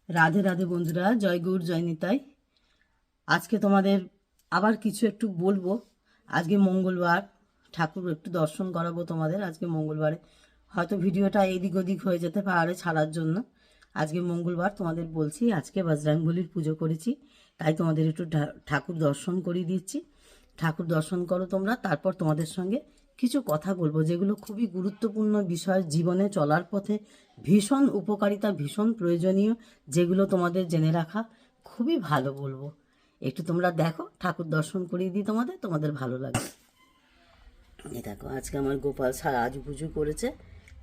রাধে রাধে বন্ধুরা, জয় গৌর জয় নিতাই। আজকে তোমাদের আবার কিছু একটু বলবো। আজকে মঙ্গলবার, ঠাকুর একটু দর্শন করাবো তোমাদের। আজকে মঙ্গলবারে হয়তো ভিডিওটা এদিক ওদিক হয়ে যেতে পারে ছাড়ার জন্য। আজকে মঙ্গলবার তোমাদের বলছি, আজকে বজরংবলীর পুজো করেছি, তাই তোমাদের একটু ঠাকুর দর্শন করিয়ে দিচ্ছি। ঠাকুর দর্শন করো তোমরা, তারপর তোমাদের সঙ্গে কিছু কথা বলবো যেগুলো খুবই গুরুত্বপূর্ণ বিষয়, জীবনে চলার পথে ভীষণ উপকারিতা, ভীষণ প্রয়োজনীয়, যেগুলো তোমাদের জেনে রাখা খুবই ভালো বলবো। একটু তোমরা দেখো, ঠাকুর দর্শন করিয়ে দিই তোমাদের, তোমাদের ভালো লাগবে। এই দেখো, আজকে আমার গোপাল সাজু পুজো করেছে।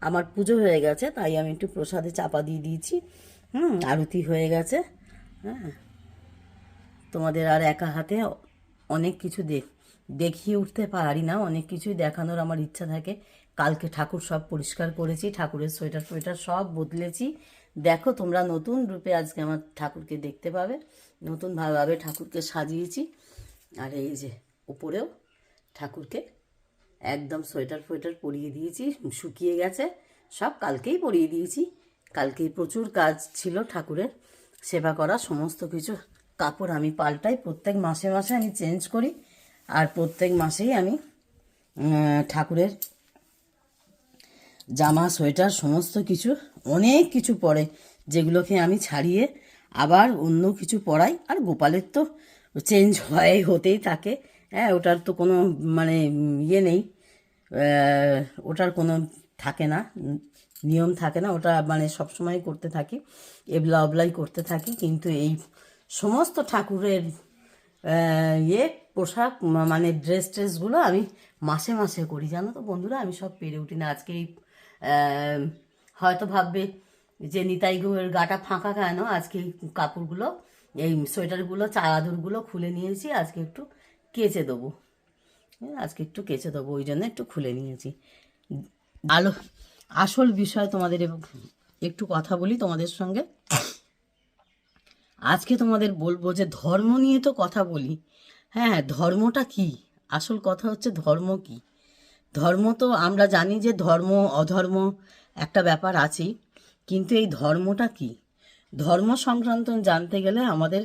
আমার পুজো হয়ে গেছে, তাই আমি একটু প্রসাদে চাপা দিয়ে দিয়েছি। আরতি হয়ে গেছে। হ্যাঁ, তোমাদের আর একা হাতে অনেক কিছু দেখিয়ে উঠতে পারি না, অনেক কিছুই দেখানোর আমার ইচ্ছা থাকে। কালকে ঠাকুর সব পরিষ্কার করেছি, ঠাকুরের সোয়েটার ফোয়েটার সব বদলেছি। দেখো তোমরা, নতুন রূপে আজকে আমার ঠাকুরকে দেখতে পাবে। নতুনভাবে ঠাকুরকে সাজিয়েছি। আর এই যে উপরেও ঠাকুরকে একদম সোয়েটার ফোয়েটার পরিয়ে দিয়েছি, শুকিয়ে গেছে সব, কালকেই পরিয়ে দিয়েছি। কালকেই প্রচুর কাজ ছিল ঠাকুরের সেবা করা, সমস্ত কিছু কাপড় আমি পাল্টাই, প্রত্যেক মাসে মাসে আমি চেঞ্জ করি। আর প্রত্যেক মাসেই আমি ঠাকুরের জামা সোয়েটার সমস্ত কিছু, অনেক কিছু পরে, যেগুলোকে আমি ছাড়িয়ে আবার অন্য কিছু পরাই। আর গোপালের তো চেঞ্জ হতেই থাকে। হ্যাঁ, ওটার তো কোনো মানে ইয়ে নেই, ওটার কোনো থাকে না, নিয়ম থাকে না, ওটা মানে সবসময় করতে থাকি, এবলা অবলাই করতে থাকি। কিন্তু এই সমস্ত ঠাকুরের ইয়ে পোশাক মানে ড্রেসগুলো আমি মাসে মাসে করি, জানো তো বন্ধুরা। আমি সব পেরে উঠি না। আজকে হয়তো ভাববে যে নিতাই গৌরের গাটা ফাঁকা কেন, আজকে এই কাপড়গুলো, এই সোয়েটারগুলো, চাদরগুলো খুলে নিয়েছি, আজকে একটু কেচে দেবো। আজকে একটু কেচে দেবো, ওই জন্য একটু খুলে নিয়েছি। আসল বিষয় তোমাদের একটু কথা বলি তোমাদের সঙ্গে। আজকে তোমাদের বলবো যে ধর্ম নিয়ে তো কথা বলি। হ্যাঁ, ধর্মটা কি? আসল কথা হচ্ছে ধর্ম কি। ধর্ম তো আমরা জানি যে ধর্ম অধর্ম একটা ব্যাপার আছেই, কিন্তু এই ধর্মটা কি? ধর্ম সংক্রান্ত জানতে গেলে আমাদের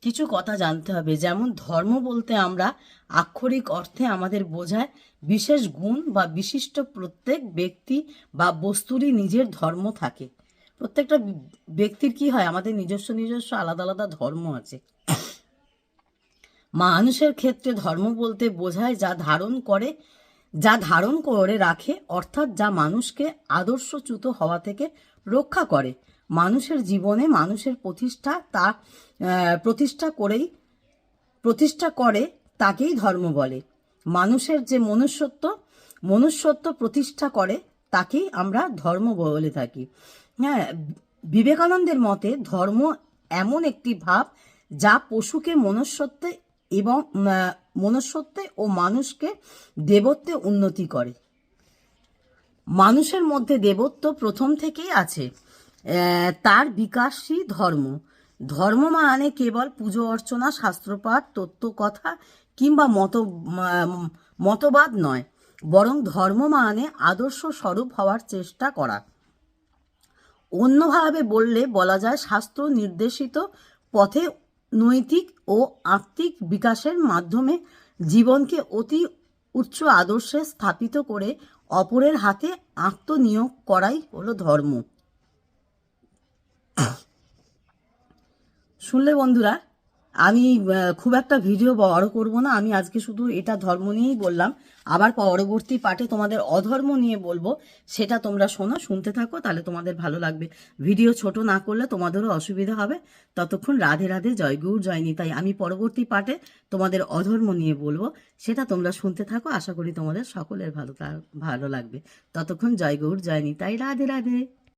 কিছু কথা জানতে হবে। যেমন ধর্ম বলতে আমরা আক্ষরিক অর্থে আমাদের বোঝায় বিশেষ গুণ বা বিশিষ্ট প্রত্যেক ব্যক্তি বা বস্তুরই নিজের ধর্ম থাকে। প্রত্যেকটা ব্যক্তির কি হয়, আমাদের নিজস্ব নিজস্ব আলাদা আলাদা ধর্ম আছে। মানুষের ক্ষেত্রে ধর্ম বলতে বোঝায় যা ধারণ করে রাখে, অর্থাৎ যা মানুষকে আদর্শচ্যুত হওয়া থেকে রক্ষা করে। মানুষের জীবনে মানুষের প্রতিষ্ঠা করে তাকেই ধর্ম বলে। মানুষের যে মনুষ্যত্ব প্রতিষ্ঠা করে তাকেই আমরা ধর্ম বলে থাকি। হ্যাঁ, বিবেকানন্দের মতে ধর্ম এমন একটি ভাব যা পশুকে মনুষ্যত্বে ও মানুষকে দেবত্বে উন্নতি করে। মানুষের মধ্যে দেবত্ব প্রথম থেকেই আছে, তার বিকাশই ধর্ম। ধর্ম মানে কেবল পুজো অর্চনা, শাস্ত্রপাঠ, তত্ত্বকথা কিংবা মতবাদ নয়, বরং ধর্ম মানে আদর্শ স্বরূপ হওয়ার চেষ্টা করা। অন্যভাবে বলা যায় শাস্ত্র নির্দেশিত পথে নৈতিক ও আত্মিক বিকাশের মাধ্যমে জীবনকে অতি উচ্চ আদর্শে স্থাপিত করে অপরের হাতে আত্মনিয়োগ করাই হলো ধর্ম। শুনলে বন্ধুরা, আমি খুব একটা ভিডিও বড় করব না, আমি আজকে শুধু এটা ধর্ম নিয়েই বললাম। আবার পরবর্তী পার্টে তোমাদের অধর্ম নিয়ে বলবো, সেটা তোমরা শুনতে থাকো, তাহলে তোমাদের ভালো লাগবে। ভিডিও ছোট না করলে তোমাদেরও অসুবিধা হবে। ততক্ষণ রাধে রাধে, জয় গৌর জয় নিতাই। আমি পরবর্তী পার্টে তোমাদের অধর্ম নিয়ে বলবো, সেটা তোমরা শুনতে থাকো। আশা করি তোমাদের সকলের ভালো লাগবে। ততক্ষণ জয় গৌর জয় নিতাই, রাধে রাধে।